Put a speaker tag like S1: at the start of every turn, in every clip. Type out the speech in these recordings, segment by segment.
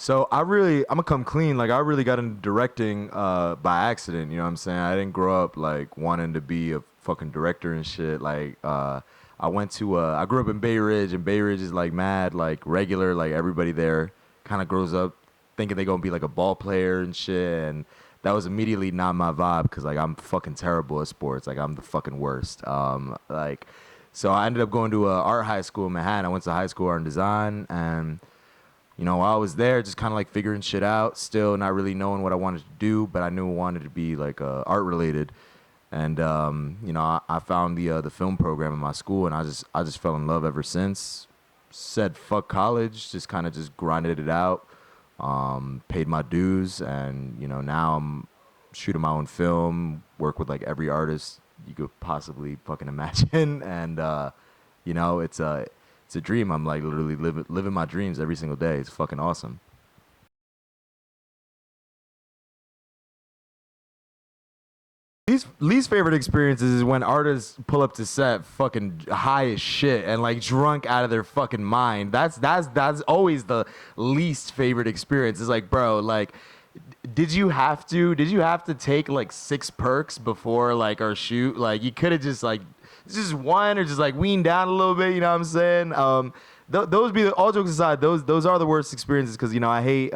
S1: So I'm gonna come clean. Like I really got into directing by accident. You know what I'm saying? I didn't grow up like wanting to be a fucking director and shit. I grew up in Bay Ridge, and Bay Ridge is like mad, like regular. Like everybody there kind of grows up thinking they gonna be like a ball player and shit. And that was immediately not my vibe because like I'm fucking terrible at sports. Like I'm the fucking worst. So I ended up going to a art high school in Manhattan. I went to high school art and design and while I was there, just kind of like figuring shit out, still not really knowing what I wanted to do, but I knew I wanted to be like art related. And I found the film program in my school, and I just fell in love ever since. Said fuck college, just kind of just grinded it out, paid my dues, and now I'm shooting my own film, work with like every artist you could possibly fucking imagine, and it's a dream. I'm like literally living my dreams every single day. It's fucking awesome. Least favorite experiences is when artists pull up to set fucking high as shit and like drunk out of their fucking mind. That's always the least favorite experience. It's like, bro, like did you have to take like 6 perks before like our shoot? Like you could have just like just one or just like wean down a little bit, you know what I'm saying? Those be all jokes aside, those are the worst experiences because I hate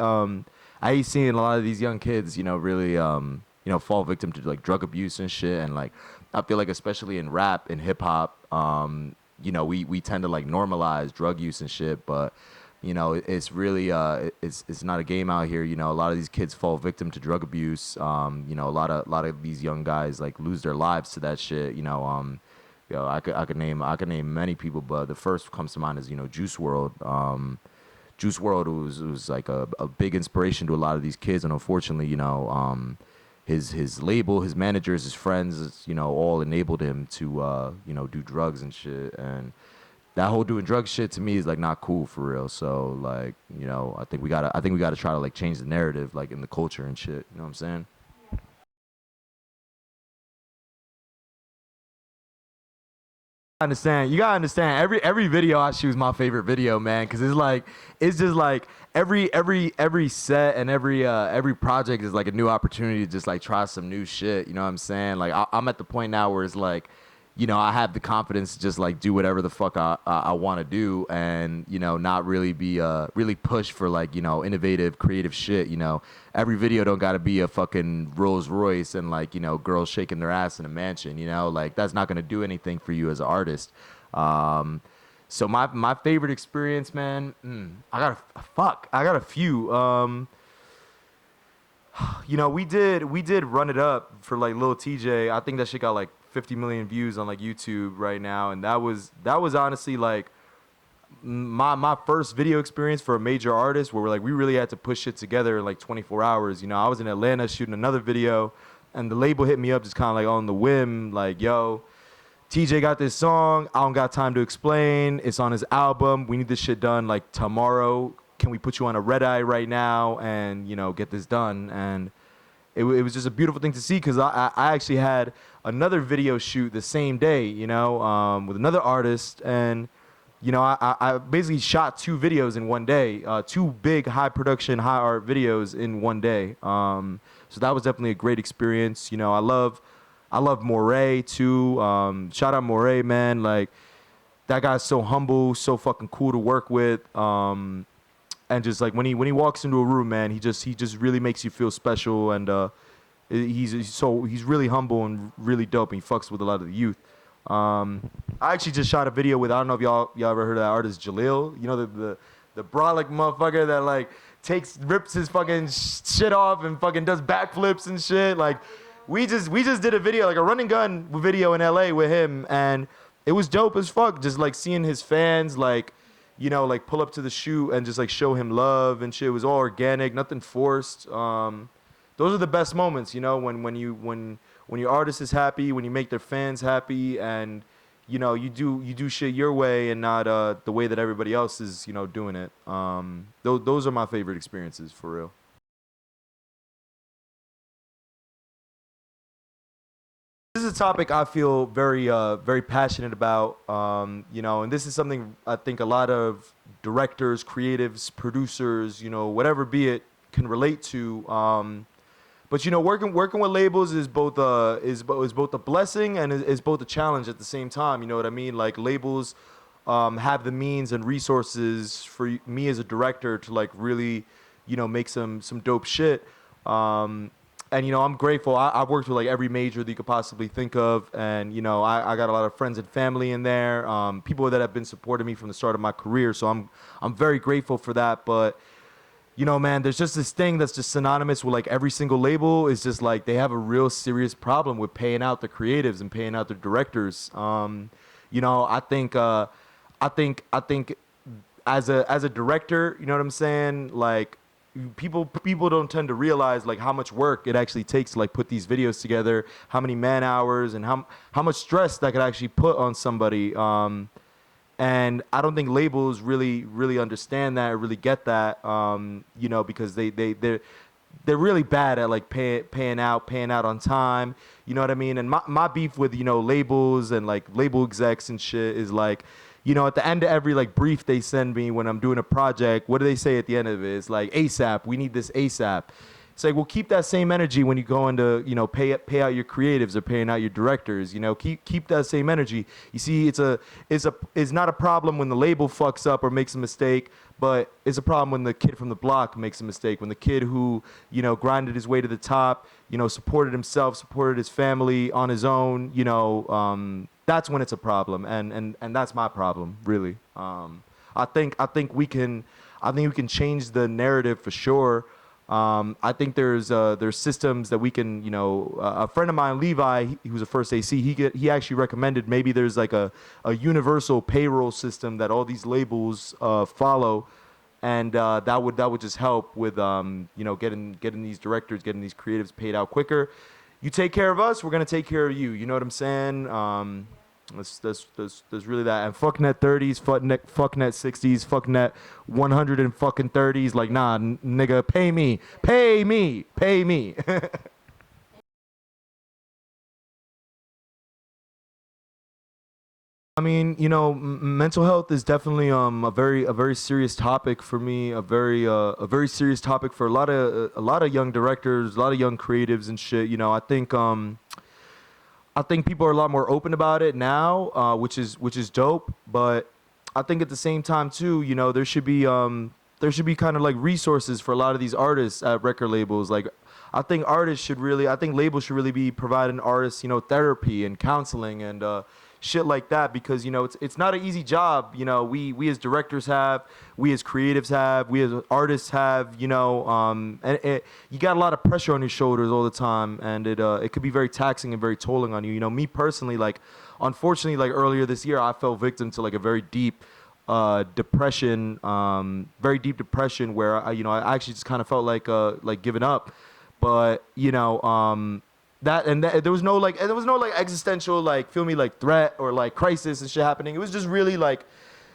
S1: seeing a lot of these young kids, really fall victim to like drug abuse and shit. And like I feel like especially in rap and hip hop, we tend to like normalize drug use and shit, but it's really it's not a game out here. A lot of these kids fall victim to drug abuse. A lot of these young guys like lose their lives to that shit. I could name many people, but the first comes to mind is Juice World. Juice World was like a big inspiration to a lot of these kids, and unfortunately, his label, his managers, his friends, all enabled him to do drugs and shit. And that whole doing drug shit to me is like not cool for real. So like I think we gotta try to like change the narrative like in the culture and shit. You know what I'm saying? Understand, you gotta understand, every video I shoot is my favorite video, man, because it's just like every set and every project is like a new opportunity to just like try some new shit. You know what I'm saying? Like I'm at the point now where it's like I have the confidence to just like do whatever the fuck I want to do, and not really be really push for like innovative creative shit. Every video don't gotta be a fucking Rolls Royce and like girls shaking their ass in a mansion. Like that's not gonna do anything for you as an artist. So my favorite experience, man. I got a few. We did Run It Up for like Lil TJ. I think that shit got like 50 million views on like YouTube right now, and that was honestly like my first video experience for a major artist where we really had to push shit together in like 24 hours. I was in Atlanta shooting another video, and the label hit me up just kind of like on the whim, like, yo, TJ got this song. I don't got time to explain. It's on his album. We need this shit done like tomorrow. Can we put you on a red eye right now and get this done? And it was just a beautiful thing to see because I actually had another video shoot the same day, with another artist, and I basically shot 2 videos in one day, 2 big high production high art videos in one day. So that was definitely a great experience. I love Moray too. Shout out Moray, man. Like that guy's so humble, so fucking cool to work with. And just like when he walks into a room, man, he just really makes you feel special, and he's really humble and really dope, and he fucks with a lot of the youth. I actually just shot a video with, I don't know if y'all ever heard of that artist Jaleel, the brolic motherfucker that like rips his fucking shit off and fucking does backflips and shit. Like we just did a video, like a run and gun video in LA with him, and it was dope as fuck, just like seeing his fans like like pull up to the shoot and just like show him love and shit. It was all organic, nothing forced. Those are the best moments, when your artist is happy, when you make their fans happy, and you do shit your way and not the way that everybody else is doing it. Those are my favorite experiences for real. This is a topic I feel very passionate about, and this is something I think a lot of directors, creatives, producers, whatever be it, can relate to. But working with labels is both both a blessing and is both a challenge at the same time. You know what I mean? Like labels have the means and resources for me as a director to like really, make some dope shit. And I'm grateful. I've worked with like every major that you could possibly think of, and I got a lot of friends and family in there, people that have been supporting me from the start of my career. So I'm very grateful for that. But man, there's just this thing that's just synonymous with like every single label is just like they have a real serious problem with paying out the creatives and paying out the directors. I think as a director, you know what I'm saying? Like people don't tend to realize like how much work it actually takes to like put these videos together, how many man hours and how much stress that could actually put on somebody. And I don't think labels really understand that or really get that, because they're really bad at like paying out on time. You know what I mean? And my beef with, labels and like label execs and shit is like, at the end of every like brief they send me when I'm doing a project, what do they say at the end of it? It's like ASAP, we need this ASAP. It's like, well, keep that same energy when you go into, pay out your creatives or paying out your directors. Keep that same energy. You see, it's not a problem when the label fucks up or makes a mistake, but it's a problem when the kid from the block makes a mistake. When the kid who, grinded his way to the top, supported himself, supported his family on his own, that's when it's a problem, and that's my problem, really. I think we can change the narrative for sure. I think there's systems that we can, a friend of mine, Levi, he was a first AC, he actually recommended maybe there's like a universal payroll system that all these labels follow, and that would just help with getting these directors, getting these creatives paid out quicker. You take care of us, we're gonna take care of you. You know what I'm saying? There's really that. And fuck net 30s, fuck net 60s, fuck net 130s. Like, nah, nigga, pay me. I mean, mental health is definitely a very serious topic for me. A very serious topic for a lot of young directors, a lot of young creatives and shit. I think people are a lot more open about it now, which is dope. But I think at the same time too, there should be kind of like resources for a lot of these artists at record labels. Like, I think labels should really be providing artists, therapy and counseling and shit like that, because it's not an easy job. We as directors have, we as creatives have, we as artists have, and you got a lot of pressure on your shoulders all the time, and it could be very taxing and very tolling on you. Me personally, like, unfortunately, like earlier this year, I fell victim to like a very deep depression, where I actually just kind of felt like giving up. But there was no like existential like threat or like crisis and shit happening. It was just really like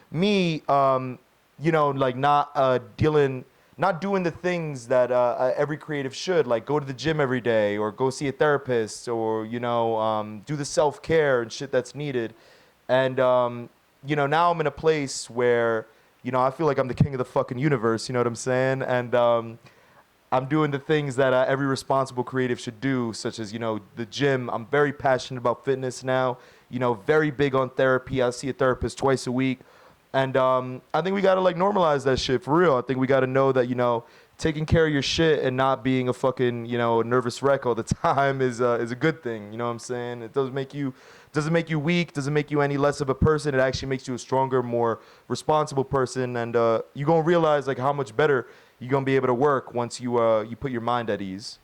S1: me like not doing the things that every creative should, like go to the gym every day or go see a therapist or do the self-care and shit that's needed. And now I'm in a place where I feel like I'm the king of the fucking universe, you know what I'm saying? And I'm doing the things that every responsible creative should do, such as, the gym. I'm very passionate about fitness now, very big on therapy. I see a therapist twice a week. And I think we got to like normalize that shit for real. I think we got to know that, taking care of your shit and not being a fucking, nervous wreck all the time is a good thing. You know what I'm saying? It doesn't make you weak, doesn't make you any less of a person. It actually makes you a stronger, more responsible person. And you're going to realize like how much better you're going to be able to work once you put your mind at ease.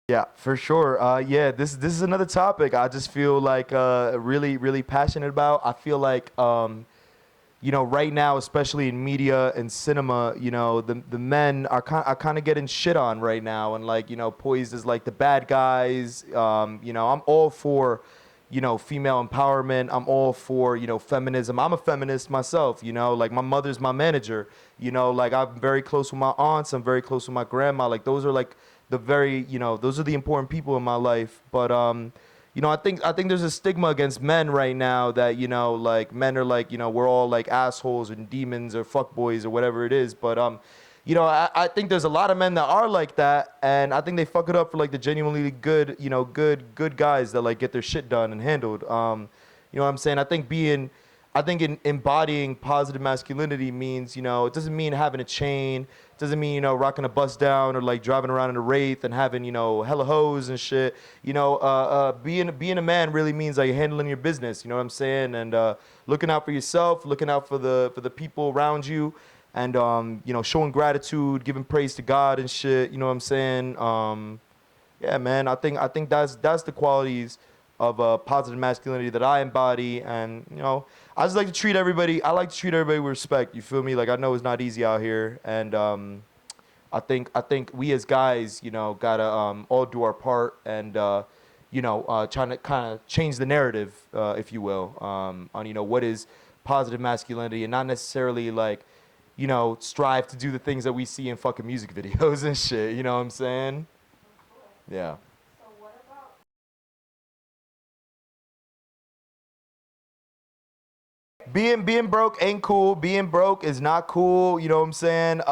S1: Yeah, for sure. Yeah, this is another topic I just feel like really passionate about. I feel like right now, especially in media and cinema, the men are kind of getting shit on right now and like poised as like the bad guys. I'm all for female empowerment. I'm all for feminism. I'm a feminist myself. Like my mother's my manager. Like I'm very close with my aunts. I'm very close with my grandma. Like those are like those are the important people in my life. But I think there's a stigma against men right now that, like men are like, we're all like assholes and demons or fuckboys or whatever it is. But I think there's a lot of men that are like that, and I think they fuck it up for like the genuinely good, good guys that like get their shit done and handled. You know what I'm saying? I think embodying positive masculinity means, it doesn't mean having a chain. It doesn't mean, rocking a bus down or like driving around in a Wraith and having, hella hoes and shit. Being a man really means like handling your business, you know what I'm saying? And looking out for yourself, looking out for the people around you, and showing gratitude, giving praise to God and shit, you know what I'm saying? Yeah, man, I think that's the qualities of positive masculinity that I embody. And I just like to treat everybody. I like to treat everybody with respect. You feel me? Like, I know it's not easy out here, and I think we as guys, gotta all do our part, and trying to kind of change the narrative, if you will, on what is positive masculinity, and not necessarily like strive to do the things that we see in fucking music videos and shit. You know what I'm saying? Yeah. Being broke ain't cool. Being broke is not cool. You know what I'm saying?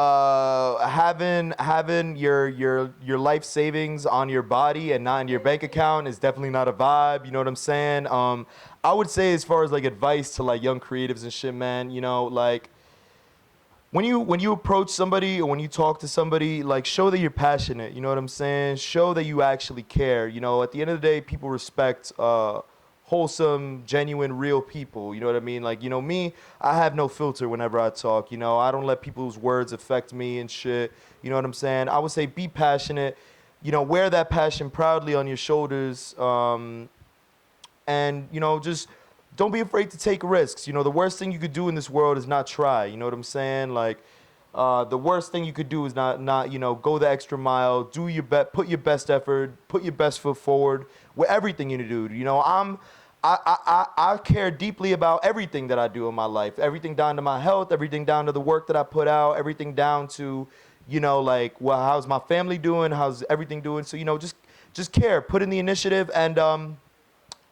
S1: Having your life savings on your body and not in your bank account is definitely not a vibe. You know what I'm saying? I would say, as far as like advice to like young creatives and shit, man. Like, when you approach somebody or when you talk to somebody, like, show that you're passionate. You know what I'm saying? Show that you actually care. At the end of the day, people respect wholesome, genuine, real people. You know what I mean? Like, me, I have no filter whenever I talk. I don't let people's words affect me and shit. You know what I'm saying? I would say be passionate. Wear that passion proudly on your shoulders. And just don't be afraid to take risks. The worst thing you could do in this world is not try. You know what I'm saying? Like, the worst thing you could do is not go the extra mile, do your best, put your best effort, put your best foot forward with everything you do. I care deeply about everything that I do in my life, everything down to my health, everything down to the work that I put out, everything down to, like, well, how's my family doing? How's everything doing? So, just care, put in the initiative, and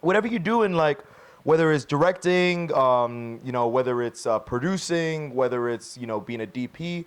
S1: whatever you're doing, like, whether it's directing, whether it's producing, whether it's, being a DP,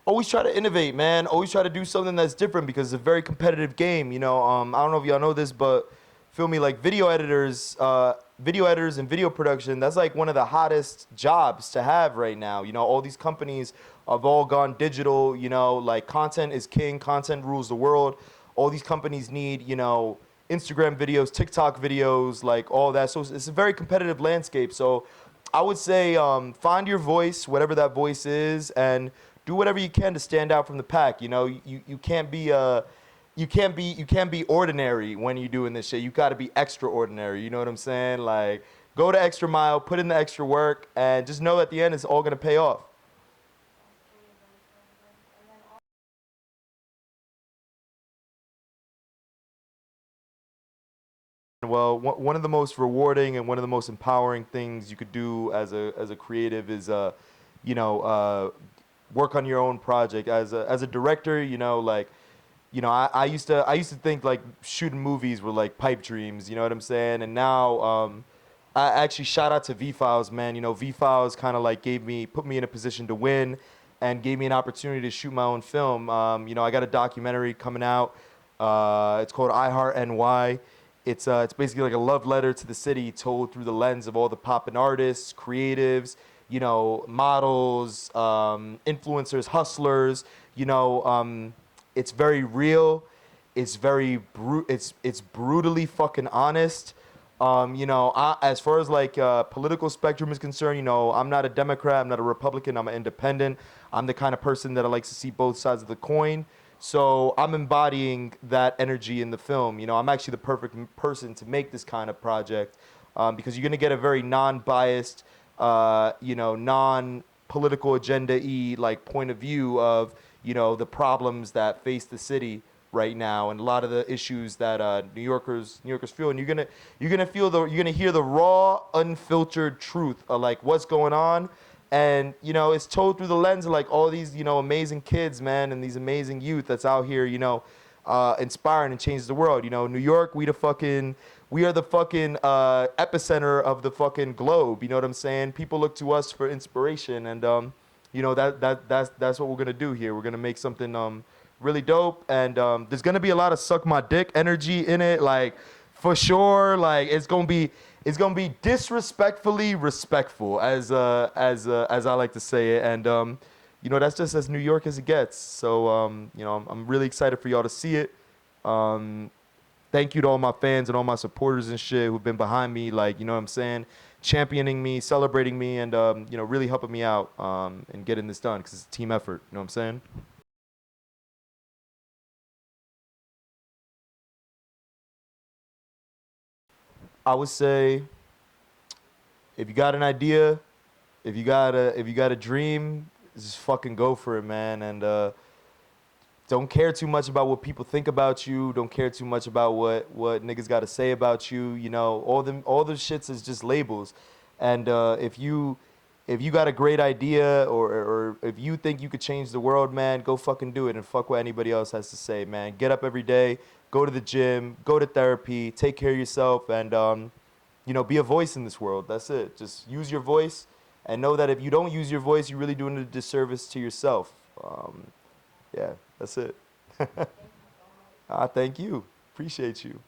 S1: always try to innovate, man. Always try to do something that's different, because it's a very competitive game. I don't know if y'all know this, but feel me, like, video editors and video production, that's like one of the hottest jobs to have right now. All these companies have all gone digital. Like, content is king, content rules the world. All these companies need, Instagram videos, TikTok videos, like all that. So it's a very competitive landscape. So I would say find your voice, whatever that voice is, and do whatever you can to stand out from the pack. You can't be ordinary when you're doing this shit. You got to be extraordinary. You know what I'm saying? Like, go the extra mile, put in the extra work, and just know at the end it's all gonna pay off. Well, one of the most rewarding and one of the most empowering things you could do as a creative is work on your own project. As a director, like, I used to think like shooting movies were like pipe dreams. You know what I'm saying? And now, I actually, shout out to V Files, man. V Files kind of like put me in a position to win, and gave me an opportunity to shoot my own film. I got a documentary coming out. It's called I Heart NY. It's basically like a love letter to the city, told through the lens of all the poppin' artists, creatives, models, influencers, hustlers. It's very real. It's brutally fucking honest. As far as like political spectrum is concerned, I'm not a Democrat, I'm not a Republican, I'm an independent. I'm the kind of person that likes to see both sides of the coin. So I'm embodying that energy in the film. I'm actually the perfect person to make this kind of project, because you're gonna get a very non-biased, non-political agenda-y like point of view of the problems that face the city right now, and a lot of the issues that New Yorkers feel. And you're gonna hear the raw, unfiltered truth of like what's going on. And it's told through the lens of like all these amazing kids, man, and these amazing youth that's out here inspiring and changes the world. You know, New York, we are the fucking epicenter of the fucking globe. You know what I'm saying? People look to us for inspiration, and you know that's what we're gonna do here. We're gonna make something really dope, and there's gonna be a lot of suck my dick energy in it, like for sure. Like it's gonna be disrespectfully respectful, as I like to say it, and you know, that's just as New York as it gets. So you know, I'm really excited for y'all to see it. Thank you to all my fans and all my supporters and shit who've been behind me, like, you know what I'm saying, championing me, celebrating me, and you know, really helping me out and getting this done, because it's a team effort. You know what I'm saying? I would say, if you got an idea, if you got a dream, just fucking go for it, man. And don't care too much about what people think about you. Don't care too much about what niggas got to say about you. You know, all the shits is just labels. And if you got a great idea, or if you think you could change the world, man, go fucking do it, and fuck what anybody else has to say, man. Get up every day, go to the gym, go to therapy, take care of yourself, and you know, be a voice in this world. That's it. Just use your voice, and know that if you don't use your voice, you're really doing a disservice to yourself. Yeah, that's it. Thank you. Appreciate you.